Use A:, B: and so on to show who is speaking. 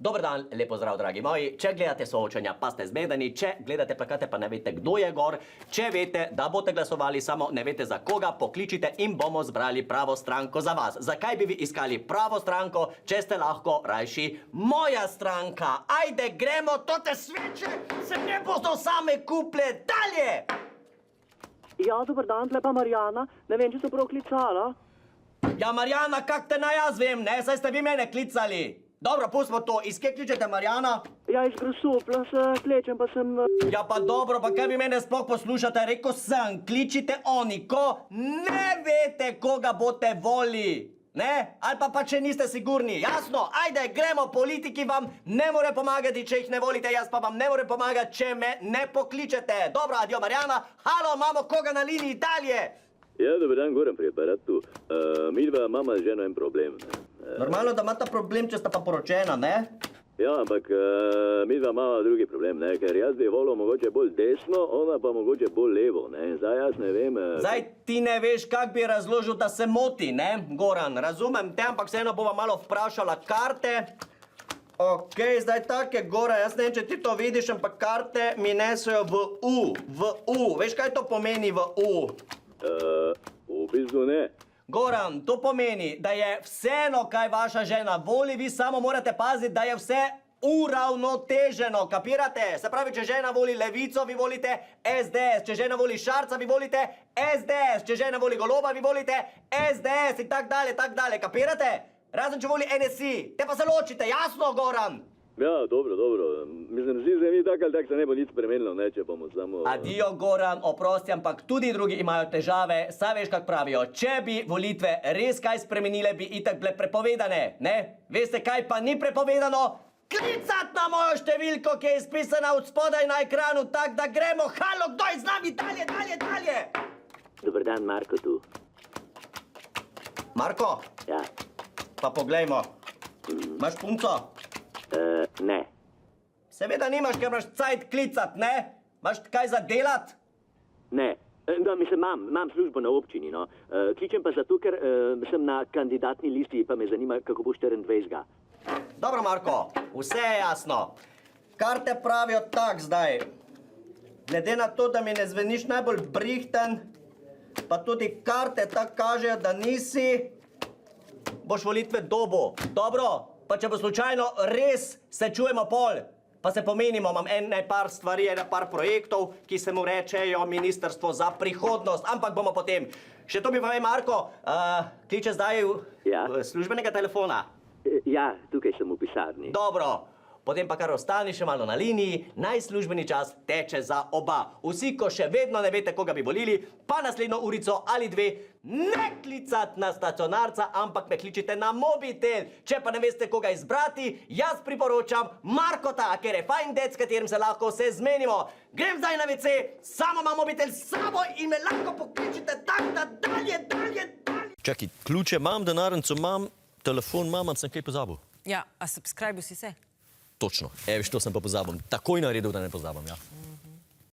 A: Dober dan, lepo zdrav, dragi moji. Če gledate soočenja, pa ste zmedeni, če gledate plakate, pa ne veste, kdo je gor, če veste, da boste glasovali, samo ne veste za koga, pokličite in bomo zbrali pravo stranko za vas. Zakaj bi vi iskali pravo stranko, če ste lahko rajši moja stranka? Ajde, gremo, tote sveče se ne bodo same kuple, dalje!
B: Ja, dober dan, tle pa Marjana. Ne vem, če so prav klicala.
A: Ja, Marjana, kak te naj jaz vem, ne? Saj ste vi mene klicali. Dobro, pustimo to. Iz kje kličete, Marjana?
B: Ja, iz Grosopla se klečem, pa sem...
A: Ja, pa dobro, pa kaj vi mene sploh poslušate? Rekel sem, kličite oni, ko ne veste, koga boste voli. Ne? Ali pa če niste sigurni. Jasno? Ajde, gremo, politiki vam ne more pomagati, če jih ne volite, jaz pa vam ne more pomagati, če me ne pokličete. Dobro, adio, Marjana. Halo, imamo koga na liniji, dalje.
C: Ja, dober dan, Goran pri aparatu. Midva imamo z ženo en problem.
A: Normalno, da imata problem, če sta pa poročena, ne?
C: Ja, ampak midva imamo drugi problem, ne? Ker jaz bi volil mogoče bolj desno, ona pa mogoče bolj levo, ne? Zdaj jaz ne vem...
A: Zdaj ti ne veš, kak bi razložil, da se moti, ne, Goran? Razumem te, ampak vseeno bova malo vprašala karte. Okej, zdaj take, Goran, jaz ne vem, če ti to vidiš, ampak karte mi nesejo v U. V U. Veš, kaj to pomeni v U?
C: V bistvu ne.
A: Goran, to pomeni, da je vseeno, kaj vaša žena voli, vi samo morate paziti, da je vse uravnoteženo, kapirate? Se pravi, če žena voli Levico, vi volite SDS, če žena voli Šarca, vi volite SDS, če žena voli Goloba, vi volite SDS in tak dalje, kapirate? Razen, če voli NSI, te pa se ločite, jasno, Goran?
C: Ja, dobro. Mislim, zdi se mi tako ali tako se ne bo nič spremenilo, ne, če bomo samo...
A: Adio, Goran, oprosti, ampak tudi drugi imajo težave, saj veš, kak pravijo, če bi volitve res kaj spremenile, bi itak bile prepovedane, ne? Veste, kaj pa ni prepovedano? Klicat na mojo številko, ki je izpisana od spodaj na ekranu, tak da gremo, halo, kdo je z nami, dalje!
C: Dober dan, Marko tu.
A: Marko,
C: Ja.
A: pa poglejmo, imaš punco?
C: Ne.
A: Seveda nimaš, ker imaš cajt klicat, ne? Imaš kaj za delat?
C: Ne. No, mislim, imam službo na občini, no. Kličem pa zato, ker sem na kandidatni listi, pa me zanima, kako bo 24.
A: Dobro, Marko, vse je jasno. Karte pravijo tak zdaj. Glede na to, da mi ne zveniš najbolj brihten, pa tudi karte tako kažejo, da nisi, boš volitve dobo. Dobro? Pa če bo slučajno res se čujemo pol, pa se pomenimo, imam par stvari, par projektov, ki se mu rečejo Ministrstvo za prihodnost, ampak bomo potem. Še to mi povej, Marko, kliče zdaj službenega telefona.
C: Ja, tukaj sem v pisarni.
A: Dobro, potem pa kar ostani še malo na liniji, najslužbeni čas teče za oba. Vsi, ko še vedno ne veste, koga bi volili, pa naslednjo urico ali dve, ne klicat na stacionarca, ampak me kličite na mobitel. Če pa ne veste, koga izbrati, jaz priporočam Markota, ker je fajn dec, s katerim se lahko vse zmenimo. Grem zdaj na WC, samo imam mobitel s sabo in me lahko pokličite tak, da dalje.
D: Čakaj, ključe imam, denarnico imam, telefon imam, sem kaj pozabil.
E: Ja, a subscribe si se?
D: Točno. Eviš, to sem pa pozabil. Takoj naredil, da ne pozabim, ja.